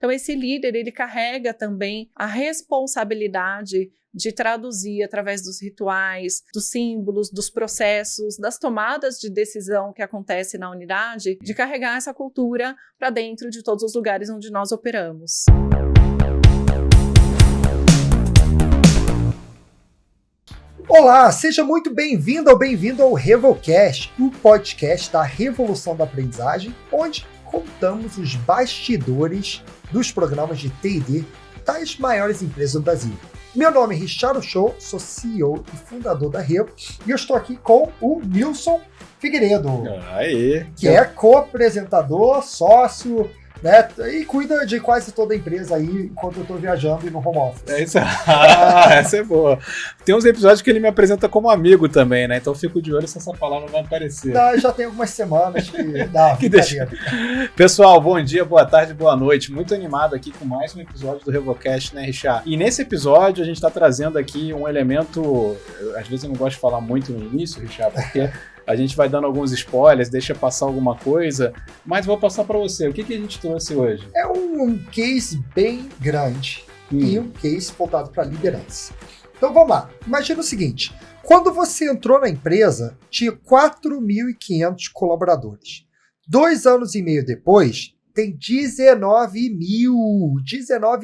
Então, esse líder, ele carrega também a responsabilidade de traduzir através dos rituais, dos símbolos, dos processos, das tomadas de decisão que acontece na unidade, de carregar essa cultura para dentro de todos os lugares onde nós operamos. Olá, seja muito bem-vindo ou bem-vindo ao Revolcast, o podcast da revolução da aprendizagem, onde contamos os bastidores dos programas de T&D das maiores empresas do Brasil. Meu nome é Richard Show, sou CEO e fundador da Revo, e eu estou aqui com o Nilson Figueiredo, que é co-apresentador, sócio, né, e cuida de quase toda a empresa aí enquanto eu estou viajando e no home office. É isso. Essa é boa. Tem uns episódios que ele me apresenta como amigo também, né? Então eu fico de olho se essa palavra vai aparecer. Não, já tem algumas semanas que dá. Que deixa. Pessoal, bom dia, boa tarde, boa noite. Muito animado aqui com mais um episódio do Revolcast, né, Richard? E nesse episódio a gente está trazendo aqui um elemento. Às vezes eu não gosto de falar muito no início, Richard, porque a gente vai dando alguns spoilers, deixa passar alguma coisa, mas vou passar para você. O que a gente trouxe hoje? É um case bem grande e um case voltado para liderança. Então vamos lá. Imagina o seguinte, quando você entrou na empresa, tinha 4.500 colaboradores. 2 anos e meio depois, tem 19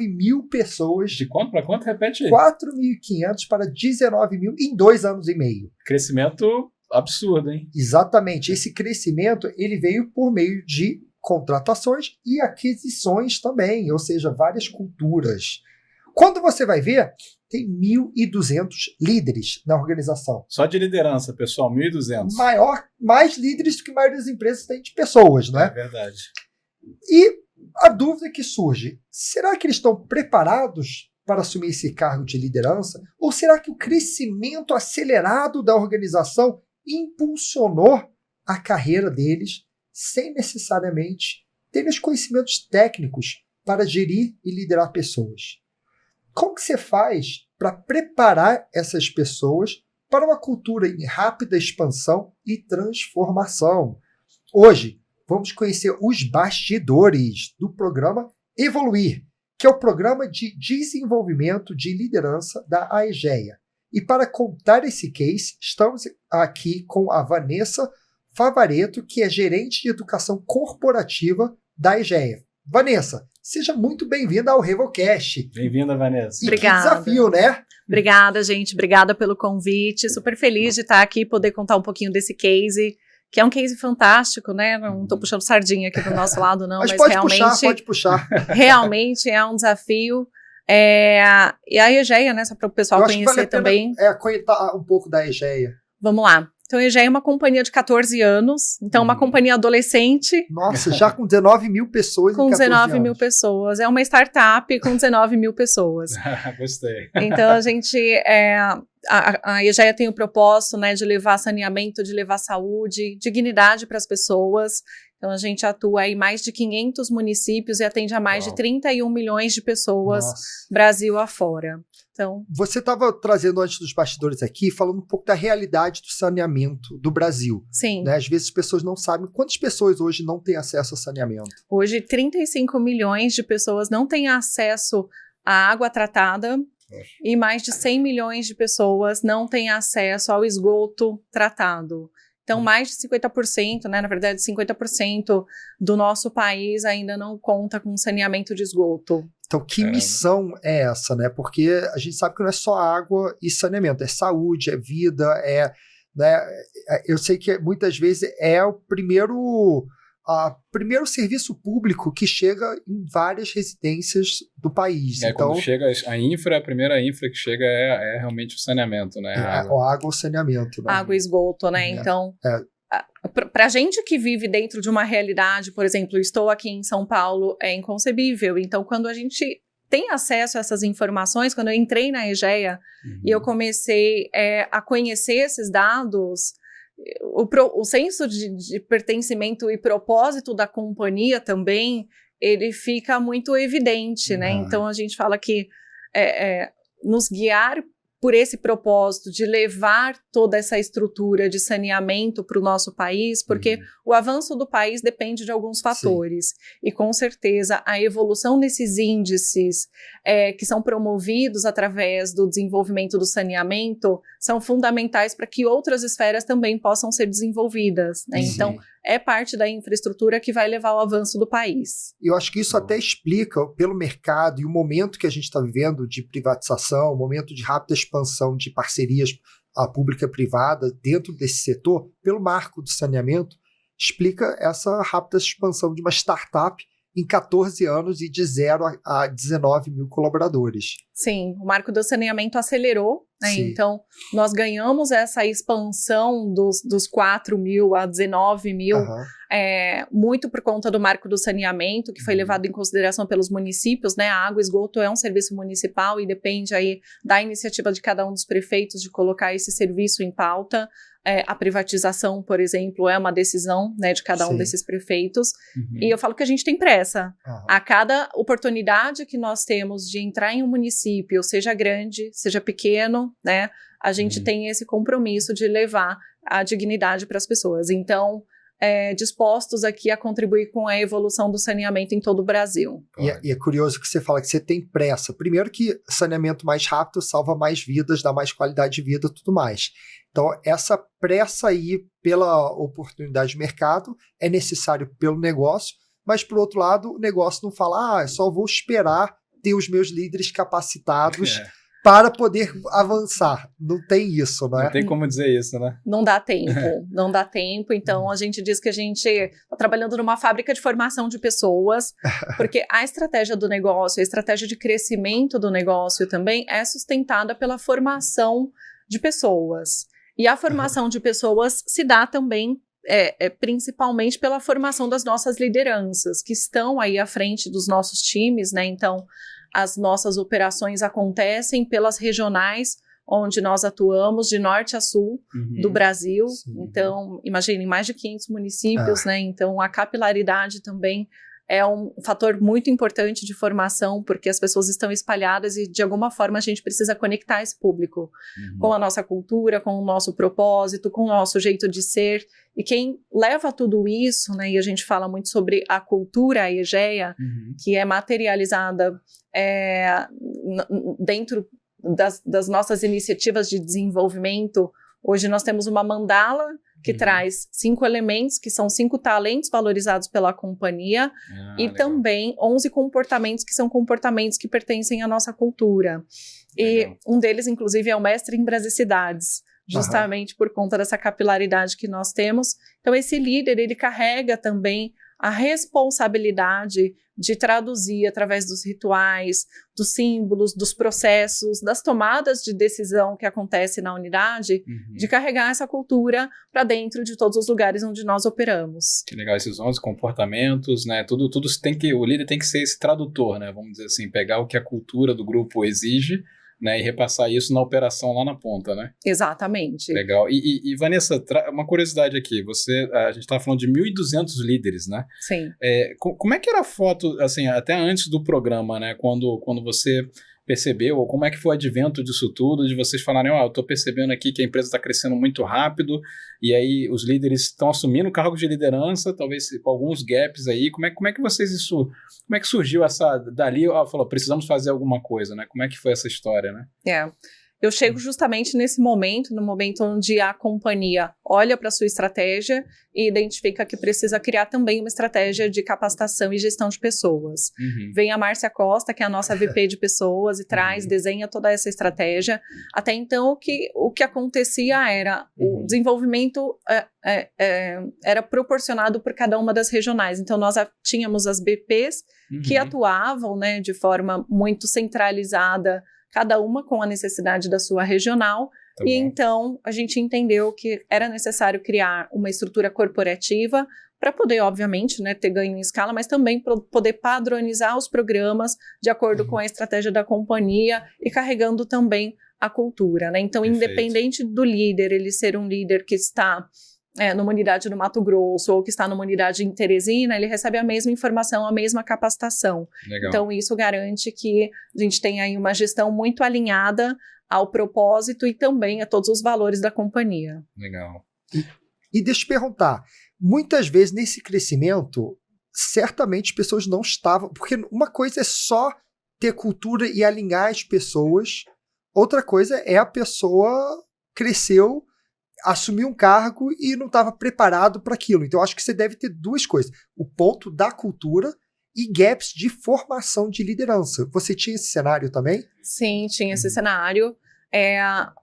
mil pessoas. De quanto para quanto? Repete aí. 4.500 para 19 mil em 2 anos e meio. Crescimento absurdo, hein? Exatamente. Esse crescimento ele veio por meio de contratações e aquisições também, ou seja, várias culturas. Quando você vai ver, tem 1.200 líderes na organização. Só de liderança, pessoal, 1.200. Mais líderes do que a maioria das empresas tem de pessoas, não é? É verdade. E a dúvida que surge, será que eles estão preparados para assumir esse cargo de liderança? Ou será que o crescimento acelerado da organização impulsionou a carreira deles sem necessariamente ter os conhecimentos técnicos para gerir e liderar pessoas? Como que você faz para preparar essas pessoas para uma cultura em rápida expansão e transformação? Hoje, vamos conhecer os bastidores do programa Evoluir, que é o programa de desenvolvimento de liderança da Aegea. E para contar esse case, estamos aqui com a Vanessa Favaretto, que é gerente de educação corporativa da Aegea. Vanessa, seja muito bem-vinda ao Revolcast. Bem-vinda, Vanessa. E Obrigada. Que desafio, né? Obrigada, gente. Obrigada pelo convite. Super feliz de estar aqui e poder contar um pouquinho desse case, que é um case fantástico, né? Não estou puxando sardinha aqui do nosso lado, não, mas realmente... pode puxar. Realmente é um desafio. E a Aegea, né? Só para o pessoal conhecer também. Contar um pouco da Aegea. Vamos lá. Então, a Aegea é uma companhia de 14 anos, então uma companhia adolescente. Nossa, já com 19 mil pessoas com em 14 19 anos. mil pessoas. É uma startup com 19 mil pessoas. Gostei. Então, a gente... A Aegea tem o propósito, né, de levar saneamento, de levar saúde, dignidade para as pessoas. Então, a gente atua em mais de 500 municípios e atende a mais de 31 milhões de pessoas, Brasil afora. Então, você estava trazendo antes dos bastidores aqui, falando um pouco da realidade do saneamento do Brasil. Sim. Né? Às vezes as pessoas não sabem quantas pessoas hoje não têm acesso a saneamento. Hoje, 35 milhões de pessoas não têm acesso à água tratada. E mais de 100 milhões de pessoas não têm acesso ao esgoto tratado. Então, mais de 50%, né, na verdade, 50% do nosso país ainda não conta com saneamento de esgoto. Então, que missão é essa, né? Porque a gente sabe que não é só água e saneamento, é saúde, é vida, né? Eu sei que muitas vezes é o primeiro serviço público que chega em várias residências do país. Então, quando chega a primeira infra que chega é realmente o saneamento, né? A água ou saneamento. Né? Água e esgoto, né? Então, para a gente que vive dentro de uma realidade, por exemplo, estou aqui em São Paulo, é inconcebível. Então, quando a gente tem acesso a essas informações, quando eu entrei na Aegea e eu comecei a conhecer esses dados... O senso de pertencimento e propósito da companhia também, ele fica muito evidente, né? Então, a gente fala que nos guiar por esse propósito de levar toda essa estrutura de saneamento para o nosso país, porque o avanço do país depende de alguns fatores. Sim. E, com certeza, a evolução desses índices que são promovidos através do desenvolvimento do saneamento são fundamentais para que outras esferas também possam ser desenvolvidas, né? Então, é parte da infraestrutura que vai levar ao avanço do país. Eu acho que isso até explica, pelo mercado e o momento que a gente está vivendo de privatização, o momento de rápida expansão de parcerias pública-privada dentro desse setor, pelo marco do saneamento, explica essa rápida expansão de uma startup em 14 anos e de 0 a 19 mil colaboradores. Sim, o marco do saneamento acelerou, né? Então, nós ganhamos essa expansão dos 4 mil a 19 mil, muito por conta do marco do saneamento, que foi levado em consideração pelos municípios, né? A água e esgoto é um serviço municipal e depende aí da iniciativa de cada um dos prefeitos de colocar esse serviço em pauta. A privatização, por exemplo, é uma decisão, né, de cada um desses prefeitos. E eu falo que a gente tem pressa. A cada oportunidade que nós temos de entrar em um município, seja grande, seja pequeno, né, a gente tem esse compromisso de levar a dignidade para as pessoas. Então, dispostos aqui a contribuir com a evolução do saneamento em todo o Brasil. E é curioso que você fala que você tem pressa. Primeiro que saneamento mais rápido salva mais vidas, dá mais qualidade de vida e tudo mais. Então, essa pressa aí pela oportunidade de mercado é necessário pelo negócio, mas, por outro lado, o negócio não fala, só vou esperar ter os meus líderes capacitados para poder avançar. Não tem isso, não é? Não tem como dizer isso, né? Não dá tempo, não dá tempo. Então, a gente diz que a gente está trabalhando numa fábrica de formação de pessoas, porque a estratégia do negócio, a estratégia de crescimento do negócio também é sustentada pela formação de pessoas. E a formação de pessoas se dá também, principalmente pela formação das nossas lideranças, que estão aí à frente dos nossos times, né? Então, as nossas operações acontecem pelas regionais, onde nós atuamos de norte a sul do Brasil. Então, imaginem, mais de 500 municípios, né? Então, a capilaridade também é um fator muito importante de formação, porque as pessoas estão espalhadas e, de alguma forma, a gente precisa conectar esse público com a nossa cultura, com o nosso propósito, com o nosso jeito de ser. E quem leva tudo isso, né, e a gente fala muito sobre a cultura EGEA, que é materializada dentro das nossas iniciativas de desenvolvimento. Hoje nós temos uma mandala que traz 5 elementos, que são 5 talentos valorizados pela companhia, e legal. Também 11 comportamentos, que são comportamentos que pertencem à nossa cultura. Legal. E um deles, inclusive, é o mestre em brasicidades, justamente por conta dessa capilaridade que nós temos. Então, esse líder, ele carrega também a responsabilidade de traduzir através dos rituais, dos símbolos, dos processos, das tomadas de decisão que acontece na unidade, de carregar essa cultura para dentro de todos os lugares onde nós operamos. Que legal, esses 11 comportamentos, né? Tudo tem que, o líder tem que ser esse tradutor, né? Vamos dizer assim, pegar o que a cultura do grupo exige, né, e repassar isso na operação lá na ponta, né? Exatamente. Legal. E Vanessa, uma curiosidade aqui, a gente estava falando de 1.200 líderes, né? Sim. Como é que era a foto, assim, até antes do programa, né, quando você percebeu, ou como é que foi o advento disso tudo, de vocês falarem, eu estou percebendo aqui que a empresa está crescendo muito rápido, e aí os líderes estão assumindo cargos de liderança, talvez com alguns gaps aí, como é que vocês como é que surgiu dali, falou, precisamos fazer alguma coisa, né, como é que foi essa história, né? Eu chego justamente nesse momento, no momento onde a companhia olha para a sua estratégia e identifica que precisa criar também uma estratégia de capacitação e gestão de pessoas. Vem a Márcia Costa, que é a nossa VP de pessoas, e desenha toda essa estratégia. Até então, o que acontecia era o desenvolvimento era proporcionado por cada uma das regionais. Então, nós tínhamos as BPs que atuavam, né, de forma muito centralizada, cada uma com a necessidade da sua regional, e então a gente entendeu que era necessário criar uma estrutura corporativa para poder, obviamente, né, ter ganho em escala, mas também para poder padronizar os programas de acordo com a estratégia da companhia e carregando também a cultura, né? Então, independente do líder, ele ser um líder que está numa unidade no Mato Grosso ou que está numa unidade em Teresina, ele recebe a mesma informação, a mesma capacitação. Legal. Então, isso garante que a gente tenha aí uma gestão muito alinhada ao propósito e também a todos os valores da companhia. Legal. E deixa eu te perguntar, muitas vezes nesse crescimento, certamente as pessoas não estavam, porque uma coisa é só ter cultura e alinhar as pessoas, outra coisa é a pessoa cresceu, assumiu um cargo e não estava preparado para aquilo. Então, acho que você deve ter duas coisas. O ponto da cultura e gaps de formação de liderança. Você tinha esse cenário também? Sim, tinha esse cenário.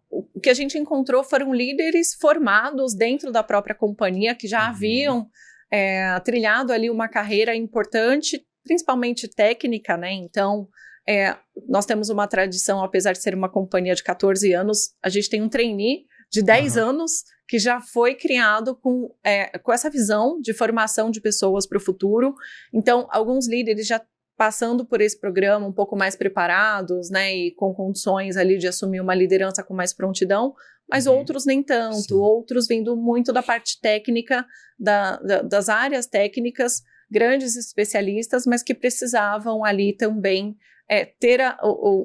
O que a gente encontrou foram líderes formados dentro da própria companhia, que já haviam trilhado ali uma carreira importante, principalmente técnica, né? Então, nós temos uma tradição, apesar de ser uma companhia de 14 anos, a gente tem um trainee de 10 anos, que já foi criado com essa visão de formação de pessoas para o futuro. Então, alguns líderes já passando por esse programa um pouco mais preparados, né, e com condições ali de assumir uma liderança com mais prontidão, mas outros nem tanto, Sim. Outros vindo muito da parte técnica, das áreas técnicas, grandes especialistas, mas que precisavam ali também ter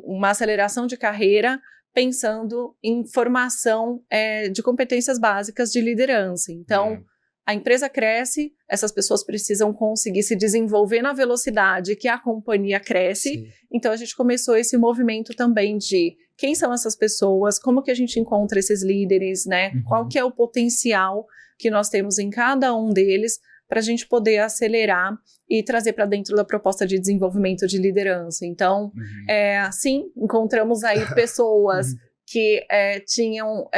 uma aceleração de carreira, pensando em formação de competências básicas de liderança. Então, a empresa cresce, essas pessoas precisam conseguir se desenvolver na velocidade que a companhia cresce. Sim. Então, a gente começou esse movimento também de quem são essas pessoas, como que a gente encontra esses líderes, né? Qual que é o potencial que nós temos em cada um deles para a gente poder acelerar e trazer para dentro da proposta de desenvolvimento de liderança. Então, sim, encontramos aí pessoas que tinham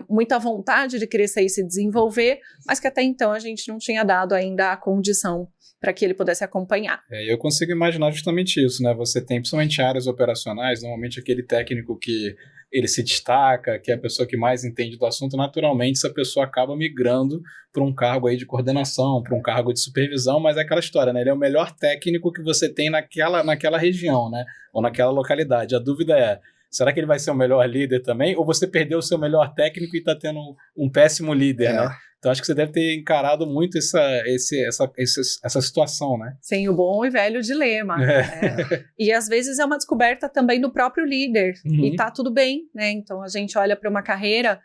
muita vontade de crescer e se desenvolver, mas que até então a gente não tinha dado ainda a condição para que ele pudesse acompanhar. Eu consigo imaginar justamente isso, né? Você tem, principalmente áreas operacionais, normalmente aquele técnico que ele se destaca, que é a pessoa que mais entende do assunto, naturalmente essa pessoa acaba migrando para um cargo aí de coordenação, para um cargo de supervisão, mas é aquela história, né? Ele é o melhor técnico que você tem naquela região, né? Ou naquela localidade. A dúvida é, será que ele vai ser o melhor líder também? Ou você perdeu o seu melhor técnico e está tendo um péssimo líder, né? Então, acho que você deve ter encarado muito essa situação, né? Sim, o bom e velho dilema. E, às vezes, é uma descoberta também do próprio líder. E tá tudo bem, né? Então, a gente olha para uma carreira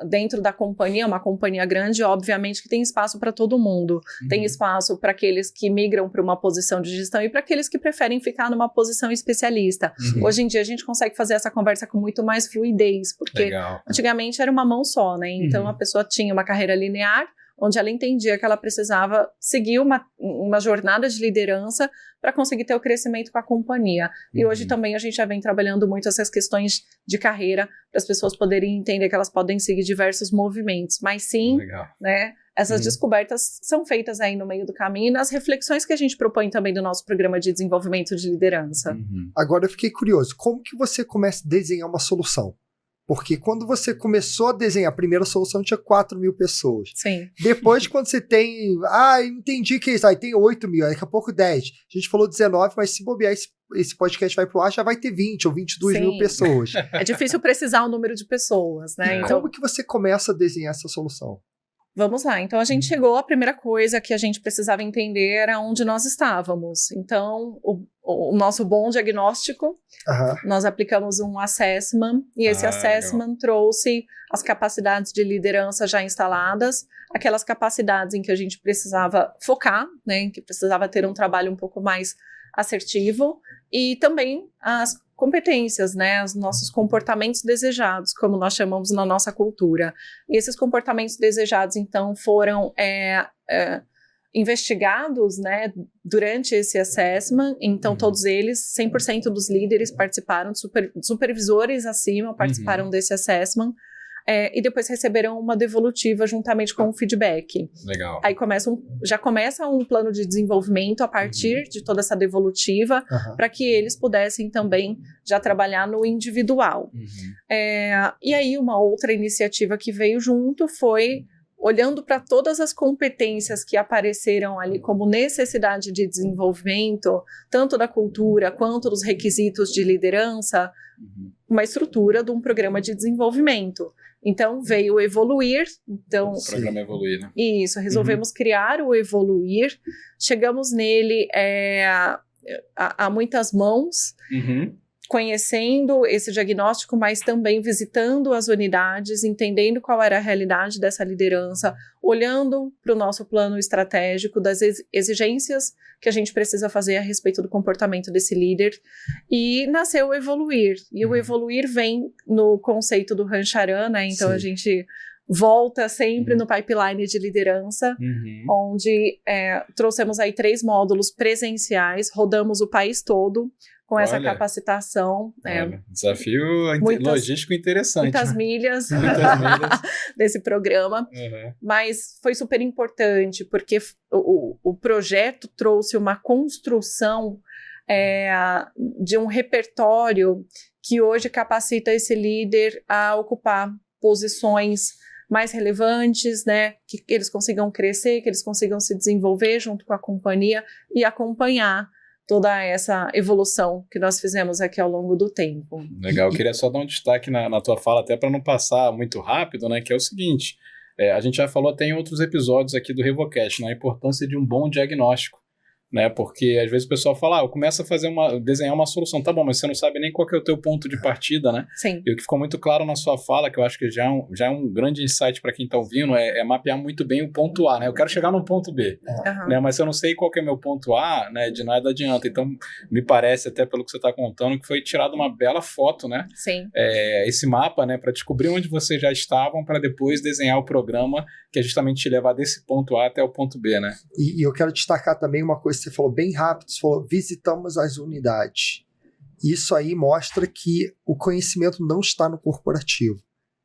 dentro da companhia, uma companhia grande, obviamente que tem espaço para todo mundo. Tem espaço para aqueles que migram para uma posição de gestão e para aqueles que preferem ficar numa posição especialista. Hoje em dia a gente consegue fazer essa conversa com muito mais fluidez, porque antigamente era uma mão só, né? Então a pessoa tinha uma carreira linear, onde ela entendia que ela precisava seguir uma jornada de liderança para conseguir ter o crescimento com a companhia. E hoje também a gente já vem trabalhando muito essas questões de carreira, para as pessoas poderem entender que elas podem seguir diversos movimentos. Mas sim, né, essas descobertas são feitas aí no meio do caminho, e nas reflexões que a gente propõe também do nosso programa de desenvolvimento de liderança. Agora eu fiquei curioso, como que você começa a desenhar uma solução? Porque quando você começou a desenhar a primeira solução, tinha 4.000 pessoas. Sim. Depois, quando você tem... entendi que é isso. Aí tem 8.000, daqui a pouco 10. A gente falou 19, mas se bobear esse podcast vai pro ar, já vai ter 20 ou 22.000 pessoas. É difícil precisar o número de pessoas, né? Então, como que você começa a desenhar essa solução? Vamos lá, então a gente chegou, a primeira coisa que a gente precisava entender era onde nós estávamos. Então, o nosso bom diagnóstico, nós aplicamos um assessment, e esse assessment trouxe as capacidades de liderança já instaladas, aquelas capacidades em que a gente precisava focar, né, em que precisava ter um trabalho um pouco mais assertivo, e também as competências, né, os nossos comportamentos desejados, como nós chamamos na nossa cultura. E esses comportamentos desejados, então, foram investigados, né, durante esse assessment. Então, todos eles, 100% dos líderes participaram, supervisores acima participaram desse assessment, e depois receberam uma devolutiva juntamente com o feedback. Legal. Aí já começa um plano de desenvolvimento a partir de toda essa devolutiva, para que eles pudessem também já trabalhar no individual. E aí uma outra iniciativa que veio junto foi olhando para todas as competências que apareceram ali como necessidade de desenvolvimento, tanto da cultura quanto dos requisitos de liderança, uma estrutura de um programa de desenvolvimento. Então, veio o Evoluir. Então, o programa Evoluir, né? Isso, resolvemos criar o Evoluir. Chegamos nele a muitas mãos, conhecendo esse diagnóstico, mas também visitando as unidades, entendendo qual era a realidade dessa liderança, olhando para o nosso plano estratégico das exigências que a gente precisa fazer a respeito do comportamento desse líder, e nasceu o Evoluir. E o Evoluir vem no conceito do Rancharan, né? Então, a gente volta sempre no pipeline de liderança, onde trouxemos aí 3 módulos presenciais, rodamos o país todo com essa capacitação. Desafio logístico interessante. Muitas milhas desse programa, mas foi super importante, porque o projeto trouxe uma construção de um repertório que hoje capacita esse líder a ocupar posições mais relevantes, né, que eles consigam crescer, que eles consigam se desenvolver junto com a companhia e acompanhar toda essa evolução que nós fizemos aqui ao longo do tempo. Legal, eu queria só dar um destaque na tua fala, até para não passar muito rápido, né, que é o seguinte, a gente já falou até em outros episódios aqui do RevoCast, né, a importância de um bom diagnóstico, né, porque às vezes o pessoal fala, eu começo a desenhar uma solução, tá bom, mas você não sabe nem qual que é o teu ponto de partida, né? Sim. E o que ficou muito claro na sua fala, que eu acho que já é um grande insight para quem está ouvindo, é mapear muito bem o ponto A, né? Eu quero chegar no ponto B, né? Mas se eu não sei qual que é meu ponto A, né, de nada adianta. Então, me parece, até pelo que você está contando, que foi tirada uma bela foto, né? Sim. Esse mapa, né, para descobrir onde vocês já estavam, para depois desenhar o programa que é justamente te levar desse ponto A até o ponto B, né? E eu quero destacar também uma coisa que você falou bem rápido, você falou, visitamos as unidades. Isso aí mostra que o conhecimento não está no corporativo,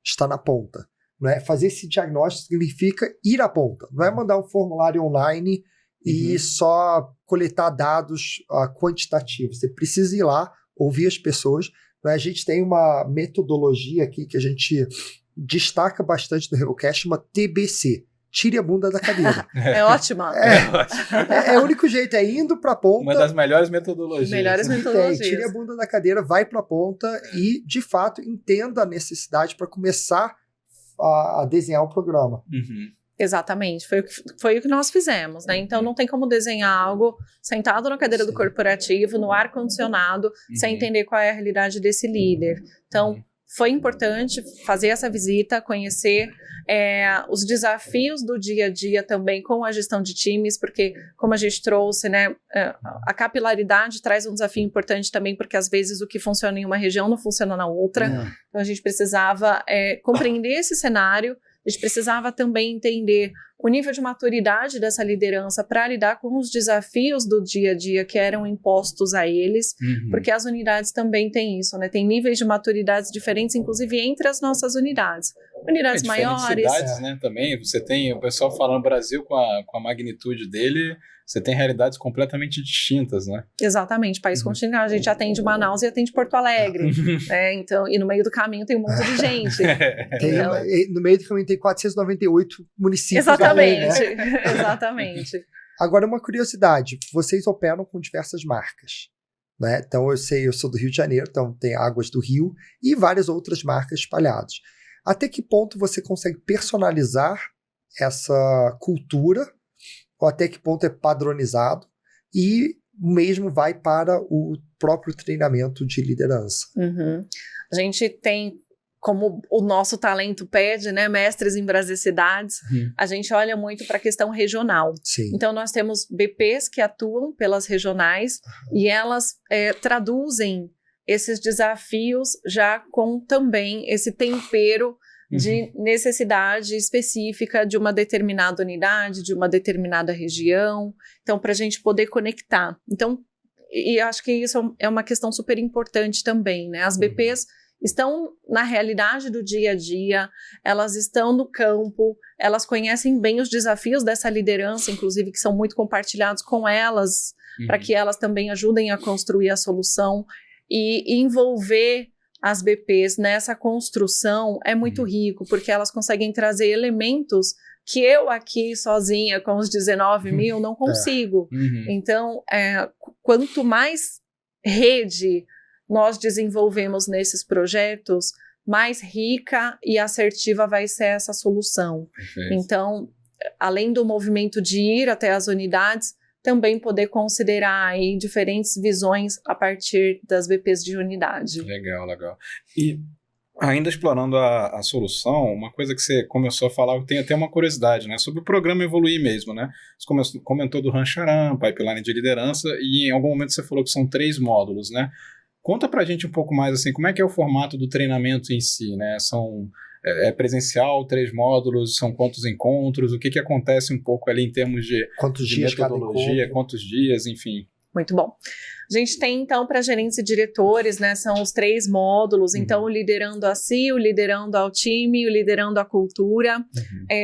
está na ponta. Não é? Fazer esse diagnóstico significa ir à ponta, não é mandar um formulário online e só coletar dados quantitativos. Você precisa ir lá, ouvir as pessoas. Não é? A gente tem uma metodologia aqui que a gente destaca bastante no RevoCast, uma TBC. Tire a bunda da cadeira. É ótima. É o único jeito, é indo pra ponta. Uma das melhores metodologias. Tire a bunda da cadeira, vai pra ponta e, de fato, entenda a necessidade para começar a desenhar o programa. Exatamente, foi o que nós fizemos, né? Então não tem como desenhar algo sentado na cadeira do corporativo, no ar-condicionado, sem entender qual é a realidade desse líder. Então, foi importante fazer essa visita, conhecer os desafios do dia a dia também com a gestão de times, porque, como a gente trouxe, né, a capilaridade traz um desafio importante também, porque às vezes o que funciona em uma região não funciona na outra. Então a gente precisava compreender esse cenário, a gente precisava também entender o nível de maturidade dessa liderança para lidar com os desafios do dia a dia que eram impostos a eles, porque as unidades também têm isso, né? Tem níveis de maturidades diferentes, inclusive entre as nossas unidades. Unidades maiores. Cidades, né, também. Você tem o pessoal falando Brasil com a magnitude dele, você tem realidades completamente distintas, né? Exatamente, país continental. A gente atende Manaus e atende Porto Alegre. Né? Então, e no meio do caminho tem um monte de gente. No meio do caminho tem 498 municípios. Exatamente, além, né? Exatamente. Agora, uma curiosidade, vocês operam com diversas marcas, né? Então, eu sou do Rio de Janeiro, então tem Águas do Rio e várias outras marcas espalhadas. Até que ponto você consegue personalizar essa cultura, ou até que ponto é padronizado, e mesmo vai para o próprio treinamento de liderança? A gente tem, como o nosso talento pede, né, mestres em Brasicidades, a gente olha muito para a questão regional. Sim. Então, nós temos BPs que atuam pelas regionais e elas traduzem esses desafios já com também esse tempero de necessidade específica de uma determinada unidade, de uma determinada região, então para a gente poder conectar. Então, e acho que isso é uma questão super importante também, né? As BPs estão na realidade do dia a dia, elas estão no campo, elas conhecem bem os desafios dessa liderança, inclusive que são muito compartilhados com elas, para que elas também ajudem a construir a solução, e envolver as BPs nessa construção é muito rico, porque elas conseguem trazer elementos que eu aqui sozinha com os 19 mil não consigo. Então, quanto mais rede nós desenvolvemos nesses projetos, mais rica e assertiva vai ser essa solução. Perfeito. Então, além do movimento de ir até as unidades, também poder considerar aí diferentes visões a partir das VPs de unidade. Legal. E ainda explorando a solução, uma coisa que você começou a falar, eu tenho até uma curiosidade, né, sobre o programa Evoluir mesmo, né? Você comentou do Rancharam, Pipeline de Liderança, e em algum momento você falou que são 3 módulos, né? Conta pra gente um pouco mais, assim, como é que é o formato do treinamento em si, né? É presencial, 3 módulos, são quantos encontros, o que acontece um pouco ali em termos de metodologia, quantos dias, enfim. Muito bom. A gente tem, então, para gerentes e diretores, né, são os 3 módulos, então, o liderando a si, o liderando ao time, o liderando a cultura,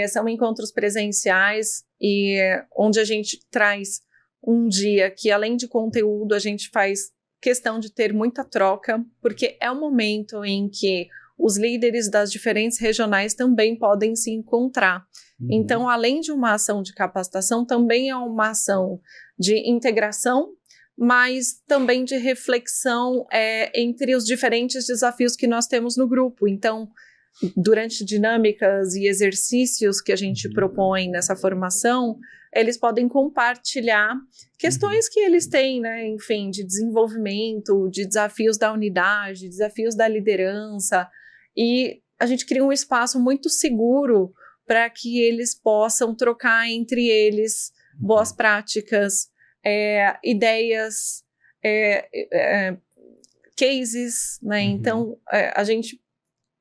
são encontros presenciais e onde a gente traz um dia que, além de conteúdo, a gente faz questão de ter muita troca, porque é um momento em que os líderes das diferentes regionais também podem se encontrar. Então, além de uma ação de capacitação, também é uma ação de integração, mas também de reflexão entre os diferentes desafios que nós temos no grupo. Então, durante dinâmicas e exercícios que a gente propõe nessa formação, eles podem compartilhar questões que eles têm, né, enfim, de desenvolvimento, de desafios da unidade, desafios da liderança, e a gente cria um espaço muito seguro para que eles possam trocar entre eles boas práticas, ideias, cases, né? Então, a gente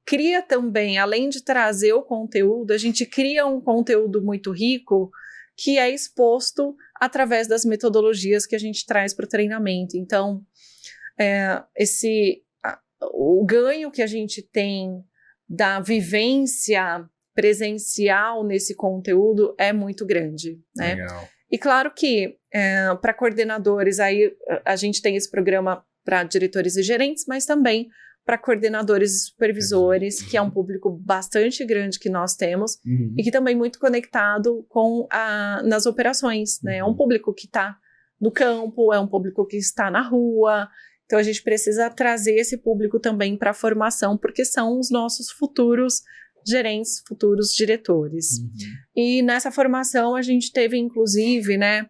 cria também, além de trazer o conteúdo, a gente cria um conteúdo muito rico que é exposto através das metodologias que a gente traz para o treinamento. Então, o ganho que a gente tem da vivência presencial nesse conteúdo é muito grande, né? Legal. E claro que para coordenadores, aí a gente tem esse programa para diretores e gerentes, mas também para coordenadores e supervisores, que é um público bastante grande que nós temos, e que também muito conectado nas operações, né? É um público que está no campo, é um público que está na rua, então a gente precisa trazer esse público também para a formação, porque são os nossos futuros gerentes, futuros diretores. E nessa formação a gente teve, inclusive, né,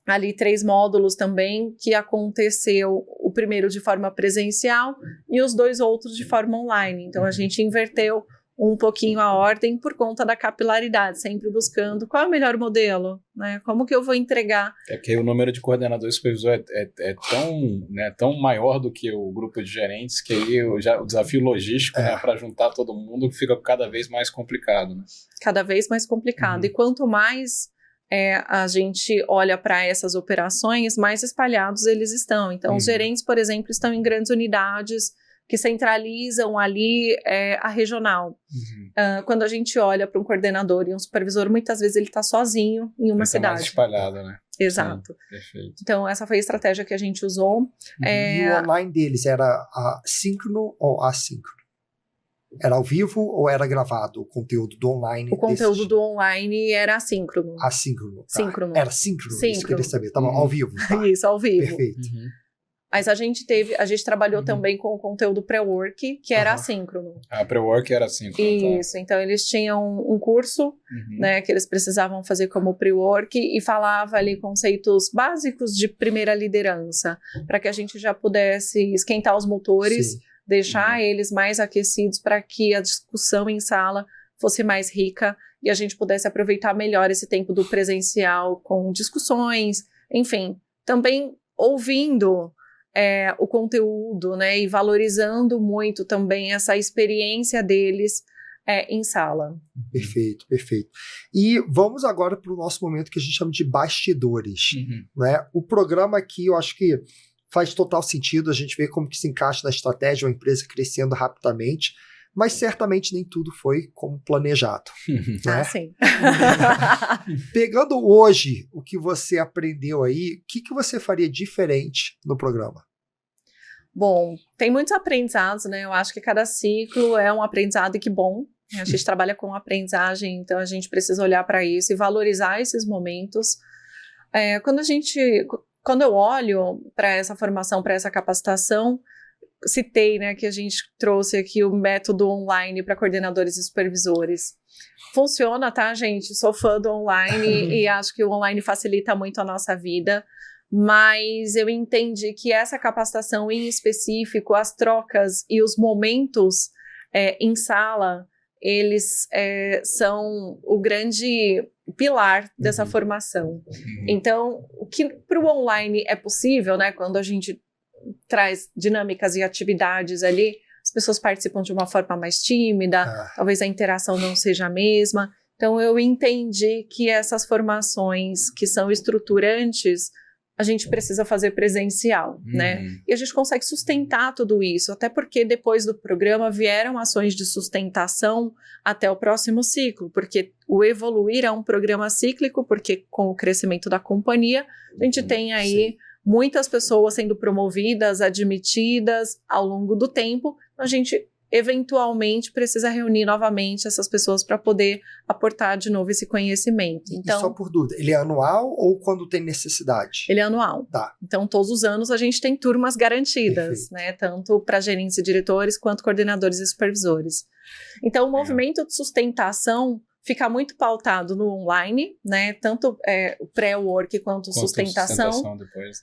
ali 3 módulos também, que aconteceu o primeiro de forma presencial e os 2 outros de forma online. Então, a gente inverteu um pouquinho a ordem por conta da capilaridade, sempre buscando qual é o melhor modelo, né? Como que eu vou entregar? É que o número de coordenadores e supervisores é tão maior do que o grupo de gerentes, que aí o desafio logístico, né, para juntar todo mundo fica cada vez mais complicado, né? Cada vez mais complicado. E quanto mais a gente olha para essas operações, mais espalhados eles estão. Então, os gerentes, por exemplo, estão em grandes unidades que centralizam ali a regional. Quando a gente olha para um coordenador e um supervisor, muitas vezes ele está sozinho em uma cidade. Mais espalhado, né? Exato. Sim, perfeito. Então, essa foi a estratégia que a gente usou. E o online deles era síncrono ou assíncrono? Era ao vivo ou era gravado o conteúdo do online? O conteúdo do online era assíncrono. Assíncrono. Tá. Síncrono. Era síncrono. Isso que eu queria saber. Estava ao vivo. Tá. Isso, ao vivo. Perfeito. Mas a gente trabalhou também com o conteúdo pré-work, que era assíncrono. A pré-work era assíncrono. Isso, então eles tinham um curso, né, que eles precisavam fazer como pre-work e falava ali conceitos básicos de primeira liderança, para que a gente já pudesse esquentar os motores, deixar eles mais aquecidos para que a discussão em sala fosse mais rica e a gente pudesse aproveitar melhor esse tempo do presencial com discussões, enfim, também ouvindo o conteúdo, né, e valorizando muito também essa experiência deles em sala. Perfeito, perfeito. E vamos agora para o nosso momento que a gente chama de bastidores. Né? O programa aqui, eu acho que faz total sentido, a gente vê como que se encaixa na estratégia, uma empresa crescendo rapidamente, mas certamente nem tudo foi como planejado. Né? Sim. Pegando hoje o que você aprendeu aí, o que você faria diferente no programa? Bom, tem muitos aprendizados, né? Eu acho que cada ciclo é um aprendizado e que bom, A gente trabalha com aprendizagem, então a gente precisa olhar para isso e valorizar esses momentos. Quando eu olho para essa formação, para essa capacitação, citei, né, que a gente trouxe aqui o método online para coordenadores e supervisores. Funciona, tá, gente? Sou fã do online e acho que o online facilita muito a nossa vida, mas eu entendi que essa capacitação em específico, as trocas e os momentos em sala, eles são o grande pilar dessa formação. Então, o que para o online é possível, né, quando a gente traz dinâmicas e atividades ali, as pessoas participam de uma forma mais tímida, talvez a interação não seja a mesma. Então, eu entendi que essas formações que são estruturantes, a gente precisa fazer presencial, né? E a gente consegue sustentar tudo isso, até porque depois do programa vieram ações de sustentação até o próximo ciclo, porque o Evoluir é um programa cíclico, porque com o crescimento da companhia, a gente tem aí muitas pessoas sendo promovidas, admitidas ao longo do tempo, a gente eventualmente precisa reunir novamente essas pessoas para poder aportar de novo esse conhecimento. Então, e só por dúvida, ele é anual ou quando tem necessidade? Ele é anual. Tá. Então, todos os anos a gente tem turmas garantidas, né? Tanto para gerentes e diretores quanto coordenadores e supervisores. Então, o movimento de sustentação fica muito pautado no online, né? Tanto o pré-work quanto sustentação depois.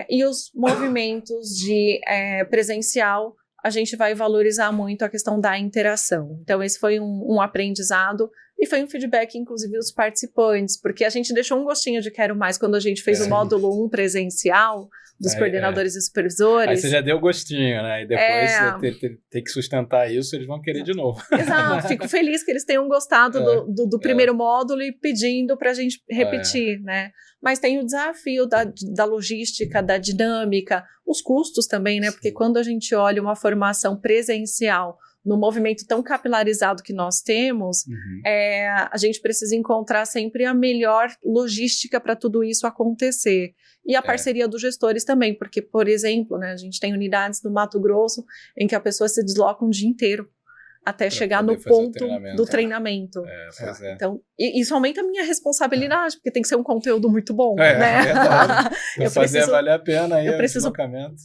E os movimentos de presencial, a gente vai valorizar muito a questão da interação. Então, esse foi um aprendizado e foi um feedback, inclusive, dos participantes, porque a gente deixou um gostinho de quero mais quando a gente fez o módulo 1 presencial dos coordenadores e supervisores. Aí você já deu gostinho, né? E depois ter que sustentar isso, eles vão querer de novo. Exato, fico feliz que eles tenham gostado do primeiro módulo e pedindo para a gente repetir, né? Mas tem o desafio da logística, da dinâmica, os custos também, né? Porque quando a gente olha uma formação presencial no movimento tão capilarizado que nós temos, a gente precisa encontrar sempre a melhor logística para tudo isso acontecer. E a parceria dos gestores também, porque, por exemplo, né, a gente tem unidades no Mato Grosso em que a pessoa se desloca um dia inteiro até chegar no ponto do treinamento. Então, isso aumenta a minha responsabilidade, porque tem que ser um conteúdo muito bom, né? Eu preciso valer a pena aí, eu preciso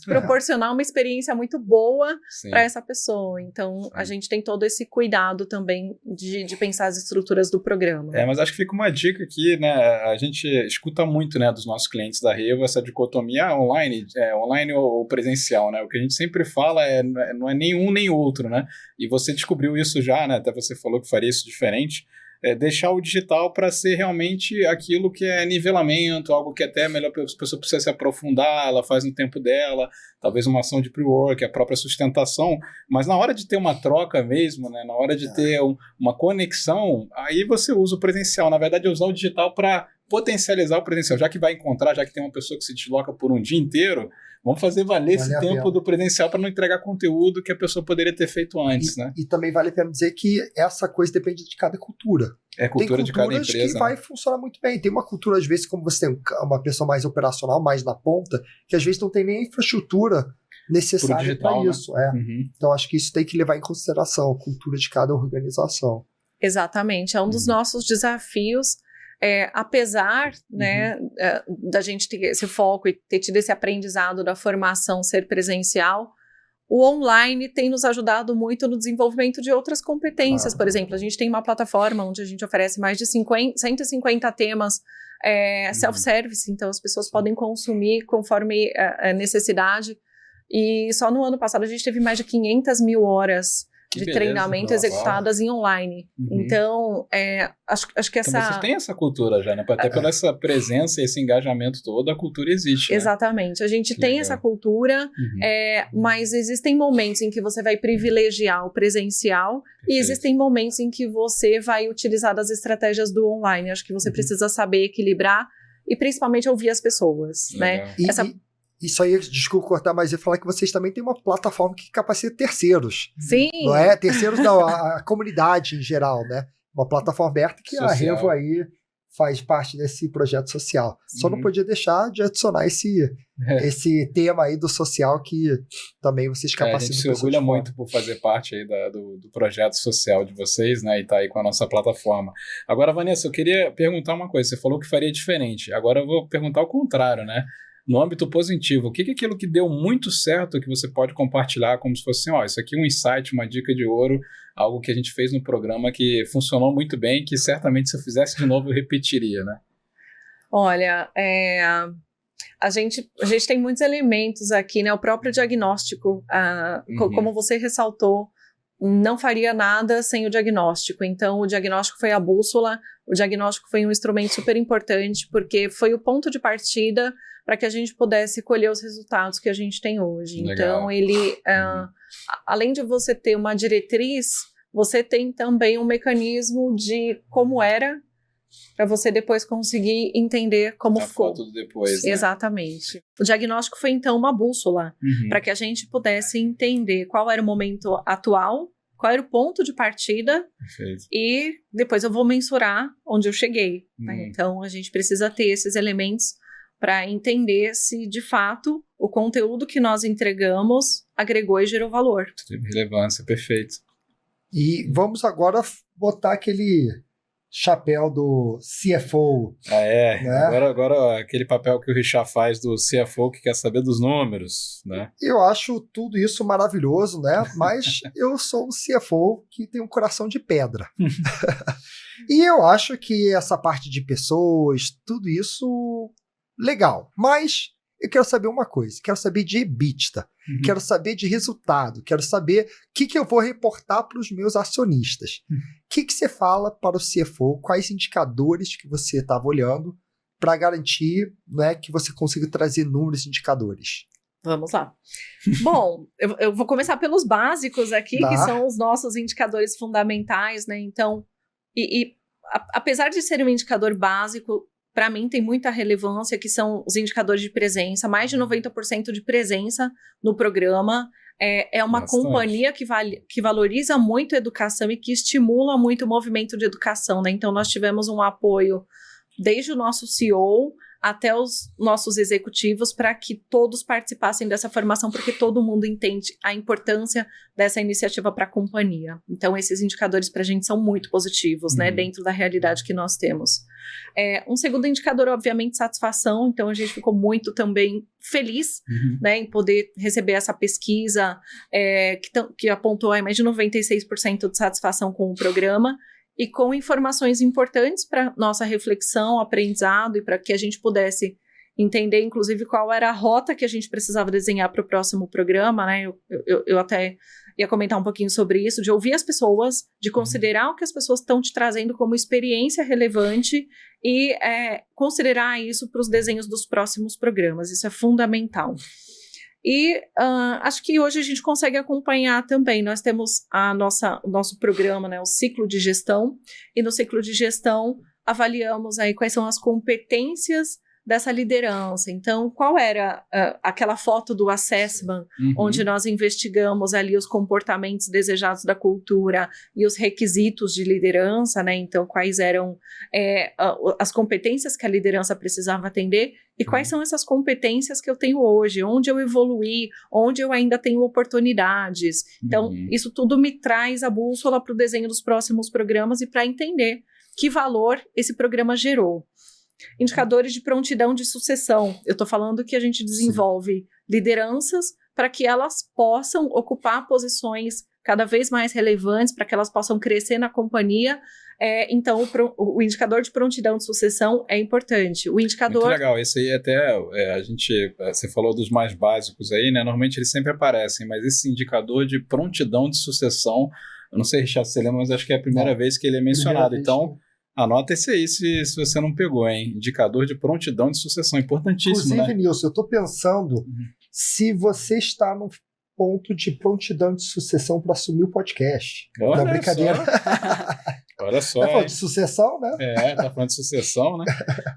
proporcionar uma experiência muito boa para essa pessoa. Então, a gente tem todo esse cuidado também de pensar as estruturas do programa. Mas acho que fica uma dica aqui, né? A gente escuta muito, né, dos nossos clientes da Revo essa dicotomia online ou presencial, né? O que a gente sempre fala não é nenhum nem outro, né? E você descobriu isso já, né? Até você falou que faria isso diferente. Deixar o digital para ser realmente aquilo que é nivelamento, algo que até melhor a pessoa precisa se aprofundar, ela faz no tempo dela, talvez uma ação de pre-work, a própria sustentação, mas na hora de ter uma troca mesmo, né? Na hora de ter uma conexão, aí você usa o presencial. Na verdade, é usar o digital para potencializar o presencial, já que vai encontrar, já que tem uma pessoa que se desloca por um dia inteiro, vamos fazer valer esse tempo do presencial para não entregar conteúdo que a pessoa poderia ter feito antes, né? E também vale a pena dizer que essa coisa depende de cada cultura. É cultura de cada empresa. Tem culturas que vai funcionar muito bem. Tem uma cultura, às vezes, como você tem uma pessoa mais operacional, mais na ponta, que às vezes não tem nem a infraestrutura necessária para isso. Né? Então, acho que isso tem que levar em consideração a cultura de cada organização. Exatamente. É um dos nossos desafios. Apesar, né, da gente ter esse foco e ter tido esse aprendizado da formação ser presencial, o online tem nos ajudado muito no desenvolvimento de outras competências. Por exemplo, a gente tem uma plataforma onde a gente oferece mais de 150 temas self-service, então as pessoas podem consumir conforme a necessidade. E só no ano passado a gente teve mais de 500 mil horas de treinamento executadas em online. Então, acho que essa... Então vocês têm essa cultura já, né? Até pela essa presença e esse engajamento todo, a cultura existe, né? Exatamente. A gente tem essa cultura, mas existem momentos em que você vai privilegiar o presencial e existem momentos em que você vai utilizar das estratégias do online. Acho que você precisa saber equilibrar e principalmente ouvir as pessoas, né? Isso aí, desculpa cortar, mas eu ia falar que vocês também têm uma plataforma que capacita terceiros. Sim. Não é? Terceiros não, a comunidade em geral, né? Uma plataforma aberta que social. A Revo aí faz parte desse projeto social. Só não podia deixar de adicionar esse tema aí do social que também vocês capacitam. A gente se orgulha muito por fazer parte aí do projeto social de vocês, né, e tá aí com a nossa plataforma. Agora, Vanessa, eu queria perguntar uma coisa. Você falou que faria diferente. Agora eu vou perguntar o contrário, né? No âmbito positivo, o que é aquilo que deu muito certo que você pode compartilhar como se fosse assim, isso aqui é um insight, uma dica de ouro, algo que a gente fez no programa que funcionou muito bem, que certamente se eu fizesse de novo eu repetiria, né? Olha, a gente tem muitos elementos aqui, né? O próprio diagnóstico, como você ressaltou, não faria nada sem o diagnóstico. Então, o diagnóstico foi a bússola, o diagnóstico foi um instrumento super importante, porque foi o ponto de partida para que a gente pudesse colher os resultados que a gente tem hoje. Legal. Então, além de você ter uma diretriz, você tem também um mecanismo de como era, para você depois conseguir entender como ficou. A foto do depois, né? Exatamente. O diagnóstico foi, então, uma bússola, para que a gente pudesse entender qual era o momento atual, qual era o ponto de partida. Perfeito. E depois eu vou mensurar onde eu cheguei. Né? Então, a gente precisa ter esses elementos para entender se, de fato, o conteúdo que nós entregamos agregou e gerou valor. Relevância, perfeito. E vamos agora botar aquele chapéu do CFO. Né? Agora aquele papel que o Richard faz do CFO que quer saber dos números, né? Eu acho tudo isso maravilhoso, né? Mas eu sou um CFO que tem um coração de pedra. E eu acho que essa parte de pessoas, tudo isso, legal. Mas eu quero saber uma coisa, quero saber de EBITDA, quero saber de resultado, quero saber o que eu vou reportar para os meus acionistas. O que você fala para o CFO, quais indicadores que você estava olhando para garantir, né, que você consiga trazer números e indicadores? Vamos lá. Bom, eu vou começar pelos básicos aqui, que são os nossos indicadores fundamentais, né? Então, apesar de ser um indicador básico, para mim tem muita relevância, que são os indicadores de presença, mais de 90% de presença no programa. É uma Bastante. Companhia que valoriza muito a educação e que estimula muito o movimento de educação, né? Então, nós tivemos um apoio desde o nosso CEO até os nossos executivos para que todos participassem dessa formação, porque todo mundo entende a importância dessa iniciativa para a companhia. Então, esses indicadores para a gente são muito positivos, né, dentro da realidade que nós temos. Um segundo indicador, obviamente, satisfação. Então, a gente ficou muito também feliz, né, em poder receber essa pesquisa que apontou aí mais de 96% de satisfação com o programa, e com informações importantes para nossa reflexão, aprendizado, e para que a gente pudesse entender, inclusive, qual era a rota que a gente precisava desenhar para o próximo programa, né? Eu até ia comentar um pouquinho sobre isso, de ouvir as pessoas, de considerar o que as pessoas estão te trazendo como experiência relevante e considerar isso para os desenhos dos próximos programas. Isso é fundamental. E acho que hoje a gente consegue acompanhar também. Nós temos o nosso programa, né, o ciclo de gestão, e no ciclo de gestão avaliamos aí quais são as competências dessa liderança. Então, qual era aquela foto do assessment, onde nós investigamos ali os comportamentos desejados da cultura e os requisitos de liderança, né? Então, quais eram as competências que a liderança precisava atender e quais são essas competências que eu tenho hoje, onde eu evoluí, onde eu ainda tenho oportunidades. Então, isso tudo me traz a bússola para o desenho dos próximos programas e para entender que valor esse programa gerou. Indicadores de prontidão de sucessão. Eu estou falando que a gente desenvolve lideranças para que elas possam ocupar posições cada vez mais relevantes, para que elas possam crescer na companhia. Então, o indicador de prontidão de sucessão é importante. O indicador... Muito legal. Esse aí até, você falou dos mais básicos aí, né? Normalmente eles sempre aparecem, mas esse indicador de prontidão de sucessão, eu não sei, Richard, se você lembra, mas acho que é a primeira vez que ele é mencionado. Então, anota esse aí se você não pegou, hein? Indicador de prontidão de sucessão, importantíssimo, inclusive, né? Nilson, eu estou pensando se você está no ponto de prontidão de sucessão para assumir o podcast. Olha não, brincadeira. Olha só. Tá falando de sucessão, né? Tá falando de sucessão, né?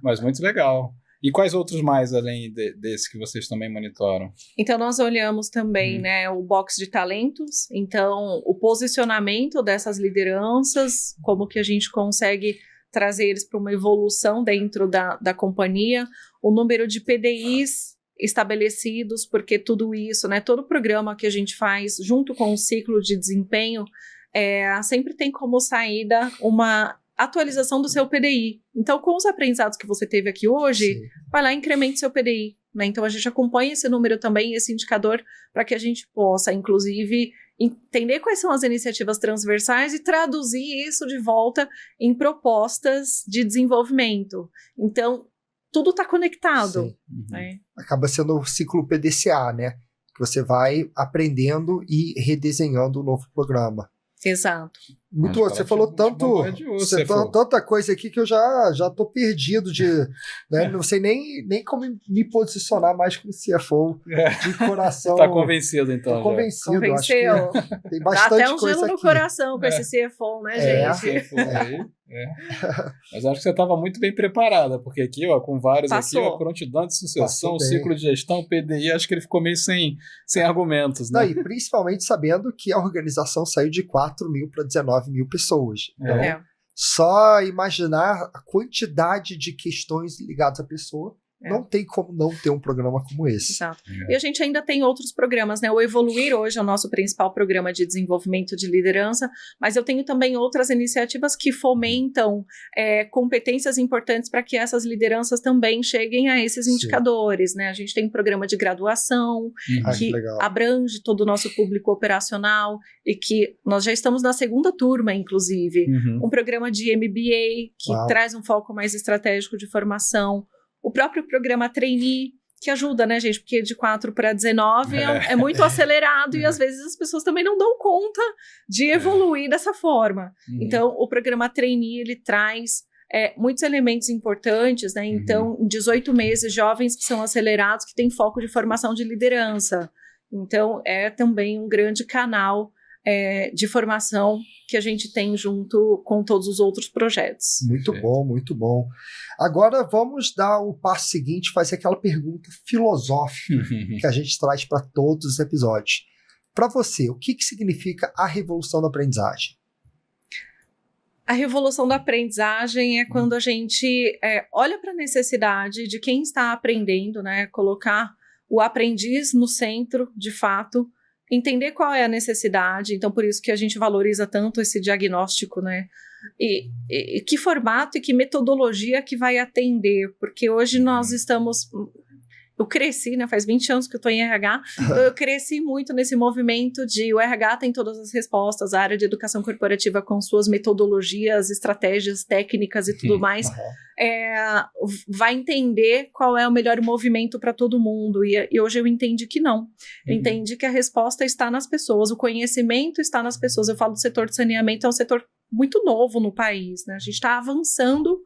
Mas muito legal. E quais outros mais, além desse, que vocês também monitoram? Então, nós olhamos também, né, o box de talentos. Então, o posicionamento dessas lideranças, como que a gente consegue trazer eles para uma evolução dentro da companhia, o número de PDIs estabelecidos, porque tudo isso, né, todo o programa que a gente faz junto com o ciclo de desempenho, sempre tem como saída uma atualização do seu PDI. Então, com os aprendizados que você teve aqui hoje, sim, vai lá e incremente seu PDI. Né? Então, a gente acompanha esse número também, esse indicador, para que a gente possa, inclusive, entender quais são as iniciativas transversais e traduzir isso de volta em propostas de desenvolvimento. Então, tudo está conectado. Né? Acaba sendo o ciclo PDCA, né? Que você vai aprendendo e redesenhando o novo programa. Exato. Muito, você falou tanta coisa aqui que eu já tô perdido né, não sei nem como me posicionar mais como CFO de coração. Tá convencido, então. Tô convencido. Convenceu. Acho que tem bastante dá até um coisa gelo no aqui. coração com esse CFO, né, gente? Mas acho que você estava muito bem preparada, porque aqui, ó, com vários aqui, ó, prontidão de sucessão, ciclo de gestão, PDI, acho que ele ficou meio sem argumentos, né? Não, e principalmente sabendo que a organização saiu de 4 mil para 19 mil pessoas. Então, só imaginar a quantidade de questões ligadas à pessoa, não tem como não ter um programa como esse. Exato. E a gente ainda tem outros programas, né? O Evoluir hoje é o nosso principal programa de desenvolvimento de liderança, mas eu tenho também outras iniciativas que fomentam competências importantes para que essas lideranças também cheguem a esses indicadores, né? A gente tem um programa de graduação que abrange todo o nosso público operacional e que nós já estamos na segunda turma, inclusive. Um programa de MBA que traz um foco mais estratégico de formação. O próprio programa Trainee, que ajuda, né, gente? Porque de 4 para 19 é muito acelerado e às vezes as pessoas também não dão conta de evoluir dessa forma. Então, o programa Trainee, ele traz muitos elementos importantes, né? Então, em 18 meses, jovens que são acelerados, que têm foco de formação de liderança. Então, é também um grande canal de formação que a gente tem junto com todos os outros projetos. Muito bom, muito bom. Agora vamos dar o passo seguinte, fazer aquela pergunta filosófica que a gente traz para todos os episódios. Para você, o que significa a revolução da aprendizagem? A revolução da aprendizagem é quando a gente olha para a necessidade de quem está aprendendo, né? Colocar o aprendiz no centro, de fato, entender qual é a necessidade, então por isso que a gente valoriza tanto esse diagnóstico, né? E que formato e que metodologia que vai atender, porque hoje nós estamos... Eu cresci, né? Faz 20 anos que eu estou em RH, então eu cresci muito nesse movimento de o RH tem todas as respostas, a área de educação corporativa com suas metodologias, estratégias, técnicas e tudo mais, vai entender qual é o melhor movimento para todo mundo, e hoje eu entendi que não. Eu entendi que a resposta está nas pessoas, o conhecimento está nas pessoas. Eu falo do setor de saneamento, é um setor muito novo no país, né? A gente está avançando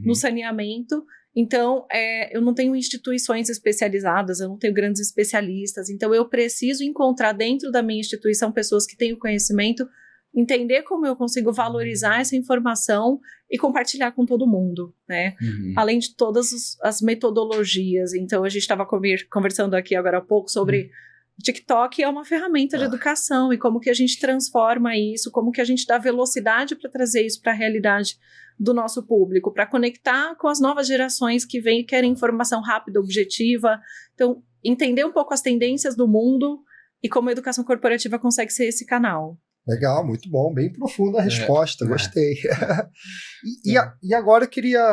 no saneamento. Então, eu não tenho instituições especializadas, eu não tenho grandes especialistas, então eu preciso encontrar dentro da minha instituição pessoas que têm o conhecimento, entender como eu consigo valorizar essa informação e compartilhar com todo mundo, né? Além de todas as metodologias. Então, a gente estava conversando aqui agora há pouco sobre TikTok é uma ferramenta de educação e como que a gente transforma isso, como que a gente dá velocidade para trazer isso para a realidade do nosso público, para conectar com as novas gerações que vêm e querem informação rápida, objetiva. Então, entender um pouco as tendências do mundo e como a educação corporativa consegue ser esse canal. Legal, muito bom, bem profunda a resposta, gostei. E agora eu queria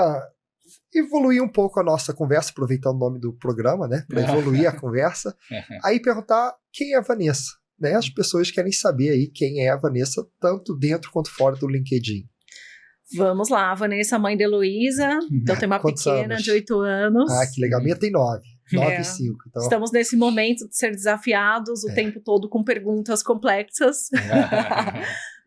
evoluir um pouco a nossa conversa, aproveitando o nome do programa, né, para evoluir a conversa, aí perguntar quem é a Vanessa, né? As pessoas querem saber aí quem é a Vanessa, tanto dentro quanto fora do LinkedIn. Vamos lá, a Vanessa, mãe de Heloísa, então tem uma pequena de 8 anos. Ah, que legal, minha tem 9 e 5. Então... Estamos nesse momento de ser desafiados o tempo todo com perguntas complexas,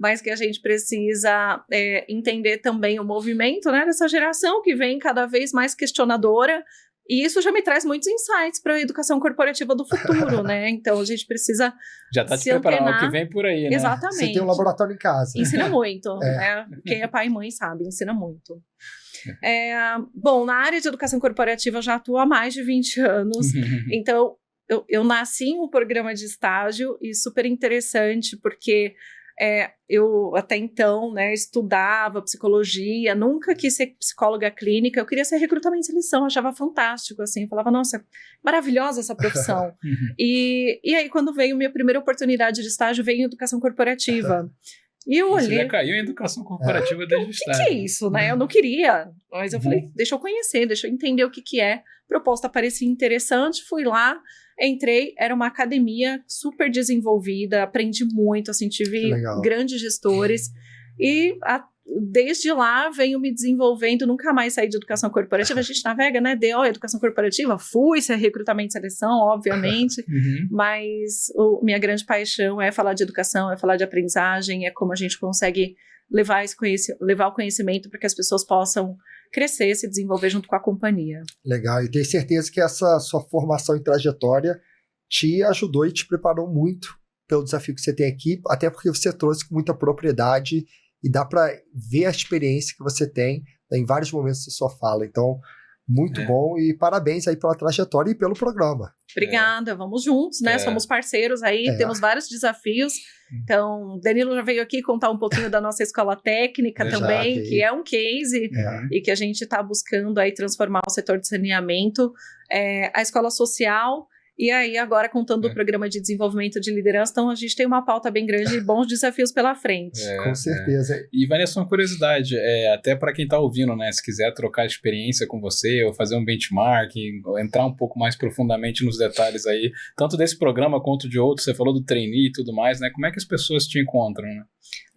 mas que a gente precisa entender também o movimento, né, dessa geração que vem cada vez mais questionadora. E isso já me traz muitos insights para a educação corporativa do futuro, né? Então, a gente precisa já está te preparando o que vem por aí, né? Exatamente. Você tem um laboratório em casa. Ensina muito. Né? Quem é pai e mãe sabe, ensina muito. Bom, na área de educação corporativa eu já atuo há mais de 20 anos. Então, eu nasci em um programa de estágio e super interessante, porque eu até então, né, estudava psicologia, nunca quis ser psicóloga clínica, eu queria ser recrutamento e seleção, achava fantástico, assim, falava, nossa, maravilhosa essa profissão. E aí, quando veio minha primeira oportunidade de estágio, veio em educação corporativa. E eu olhei... Você já caiu em educação corporativa desde o estágio. O que é isso, né? Eu não queria, mas eu falei, deixa eu conhecer, deixa eu entender o que é. A proposta parecia interessante, fui lá, entrei, era uma academia super desenvolvida, aprendi muito, assim, tive grandes gestores e desde lá venho me desenvolvendo, nunca mais saí de educação corporativa, a gente navega, né, DO, educação corporativa, fui ser recrutamento e seleção, obviamente, mas minha grande paixão é falar de educação, é falar de aprendizagem, é como a gente consegue levar o conhecimento para que as pessoas possam crescer, se desenvolver junto com a companhia. Legal, e tenho certeza que essa sua formação e trajetória te ajudou e te preparou muito pelo desafio que você tem aqui, até porque você trouxe com muita propriedade e dá para ver a experiência que você tem em vários momentos da sua fala. Então, muito bom e parabéns aí pela trajetória e pelo programa. Obrigada, vamos juntos, né? Somos parceiros aí, temos vários desafios. Então, Danilo já veio aqui contar um pouquinho da nossa escola técnica também, que é um case e que a gente está buscando aí transformar o setor de saneamento. A escola social... E aí, agora, contando do programa de desenvolvimento de liderança, então a gente tem uma pauta bem grande e bons desafios pela frente. Com certeza. E, Vanessa, uma curiosidade, até para quem está ouvindo, né, se quiser trocar experiência com você, ou fazer um benchmark, ou entrar um pouco mais profundamente nos detalhes aí, tanto desse programa quanto de outros, você falou do trainee e tudo mais, né, como é que as pessoas te encontram, né?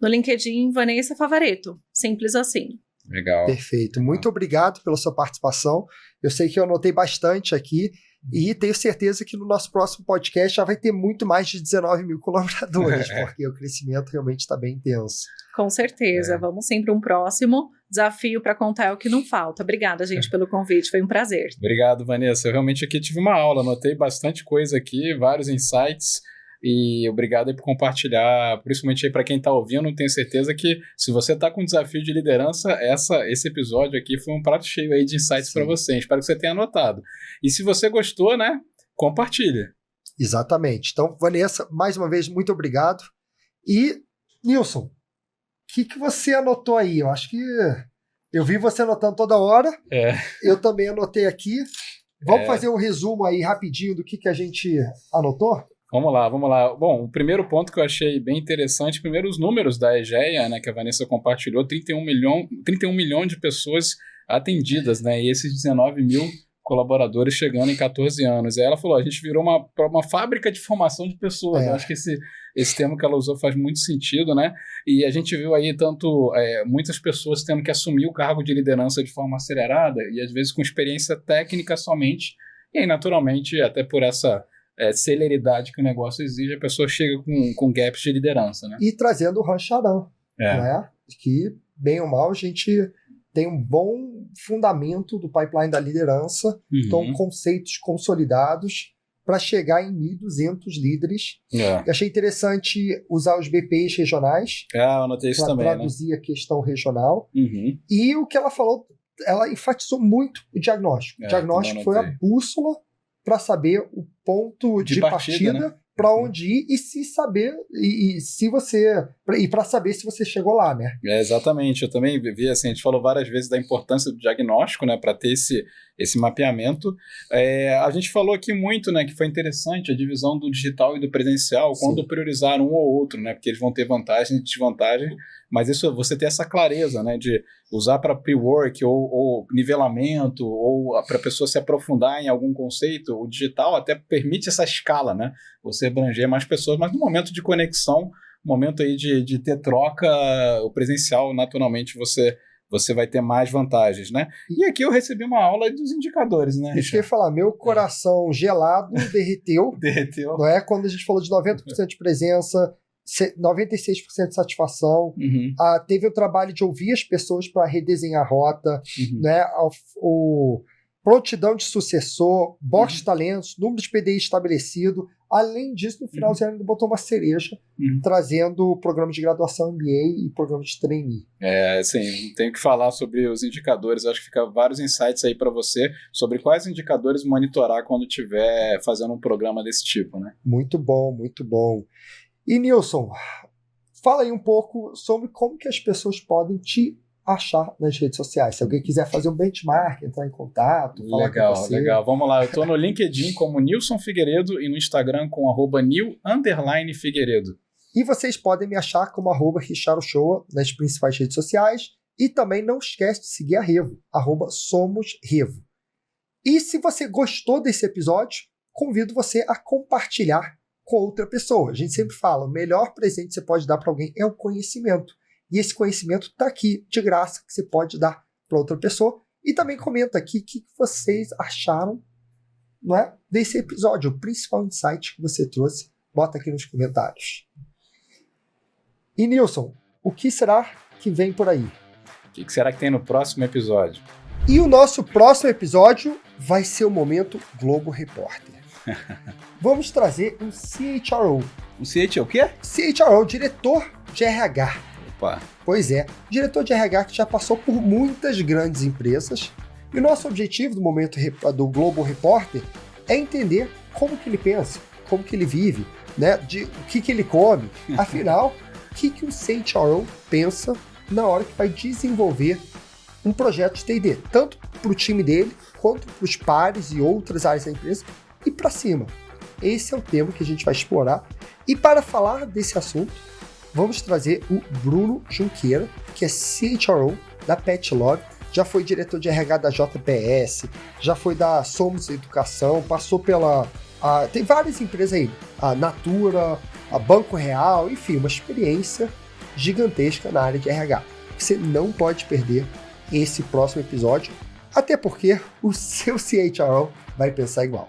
No LinkedIn, Vanessa Favaretto, simples assim. Legal. Perfeito. Muito obrigado pela sua participação. Eu sei que eu anotei bastante aqui. E tenho certeza que no nosso próximo podcast já vai ter muito mais de 19 mil colaboradores, porque o crescimento realmente está bem intenso. Com certeza. Vamos sempre um próximo desafio para contar é o que não falta. Obrigada, gente, pelo convite. Foi um prazer. Obrigado, Vanessa. Eu realmente aqui tive uma aula, anotei bastante coisa aqui, vários insights. E obrigado aí por compartilhar, principalmente aí para quem está ouvindo, tenho certeza que se você está com um desafio de liderança, esse episódio aqui foi um prato cheio aí de insights para você. Espero que você tenha anotado. E se você gostou, né, compartilha. Exatamente. Então, Vanessa, mais uma vez, muito obrigado. E, Nilson, o que você anotou aí? Eu acho que eu vi você anotando toda hora. Eu também anotei aqui. Vamos fazer um resumo aí rapidinho do que a gente anotou? Vamos lá. Bom, o primeiro ponto que eu achei bem interessante, primeiro os números da EGEA, né, que a Vanessa compartilhou, 31 milhões de pessoas atendidas, né, e esses 19 mil colaboradores chegando em 14 anos. E aí ela falou, a gente virou uma fábrica de formação de pessoas. Eu acho que esse termo que ela usou faz muito sentido, né? E a gente viu aí muitas pessoas tendo que assumir o cargo de liderança de forma acelerada e às vezes com experiência técnica somente. E aí, naturalmente, até por essa celeridade que o negócio exige, a pessoa chega com gaps de liderança, né? E trazendo o Rancharan, né? Que, bem ou mal, a gente tem um bom fundamento do pipeline da liderança, então conceitos consolidados para chegar em 1.200 líderes. Eu achei interessante usar os BPIs regionais eu anotei isso também, para traduzir a questão regional. E o que ela falou, ela enfatizou muito o diagnóstico. O diagnóstico foi a bússola para saber o ponto de partida né? Para onde ir e se saber e para saber se você chegou lá, né? Exatamente. Eu também vi assim, a gente falou várias vezes da importância do diagnóstico, né, para ter esse mapeamento. A gente falou aqui muito, né, que foi interessante a divisão do digital e do presencial quando priorizar um ou outro, né, porque eles vão ter vantagens e desvantagens, mas isso você ter essa clareza, né, de usar para pre-work ou nivelamento ou para a pessoa se aprofundar em algum conceito. O digital até permite essa escala, né, você abranger mais pessoas, mas no momento de conexão, momento aí de ter troca, o presencial, naturalmente, você vai ter mais vantagens, né? E aqui eu recebi uma aula dos indicadores, né, Richard? Eu ia falar, meu coração gelado derreteu. Derreteu. Não é? Quando a gente falou de 90% de presença, 96% de satisfação, teve o trabalho de ouvir as pessoas para redesenhar a rota, né? O prontidão de sucessor, box de talentos, número de PDI estabelecido. Além disso, no final, você ainda botou uma cereja, trazendo o programa de graduação MBA e programa de trainee. Assim, não tenho que falar sobre os indicadores, acho que fica vários insights aí para você sobre quais indicadores monitorar quando estiver fazendo um programa desse tipo, né? Muito bom, muito bom. E, Nilson, fala aí um pouco sobre como que as pessoas podem te achar nas redes sociais. Se alguém quiser fazer um benchmark, entrar em contato, falar com você. Legal. Vamos lá. Eu tô no LinkedIn como Nilson Figueiredo e no Instagram com @nil_figueiredo. E vocês podem me achar como @RichardoShowa nas principais redes sociais. E também não esquece de seguir a Revo, @SomosRevo. E se você gostou desse episódio, convido você a compartilhar com outra pessoa. A gente sempre fala, o melhor presente que você pode dar para alguém é o conhecimento. E esse conhecimento está aqui, de graça, que você pode dar para outra pessoa. E também comenta aqui o que vocês acharam, não é, desse episódio, o principal insight que você trouxe. Bota aqui nos comentários. E Nilson, o que será que vem por aí? O que será que tem no próximo episódio? E o nosso próximo episódio vai ser o Momento Globo Repórter. Vamos trazer um CHRO. Um CHRO o quê? CHRO, diretor de RH. Opa. Pois é, diretor de RH que já passou por muitas grandes empresas. E o nosso objetivo do Momento do Globo Repórter é entender como que ele pensa, como que ele vive, né, de o que ele come. Afinal, o que o CHRO pensa na hora que vai desenvolver um projeto de T&D, tanto para o time dele, quanto para os pares e outras áreas da empresa, e para cima. Esse é o tema que a gente vai explorar. E para falar desse assunto, vamos trazer o Bruno Junqueira, que é CHRO da Pet Love, já foi diretor de RH da JPS, já foi da Somos Educação, passou pela... tem várias empresas aí, a Natura, a Banco Real, enfim, uma experiência gigantesca na área de RH. Você não pode perder esse próximo episódio, até porque o seu CHRO vai pensar igual.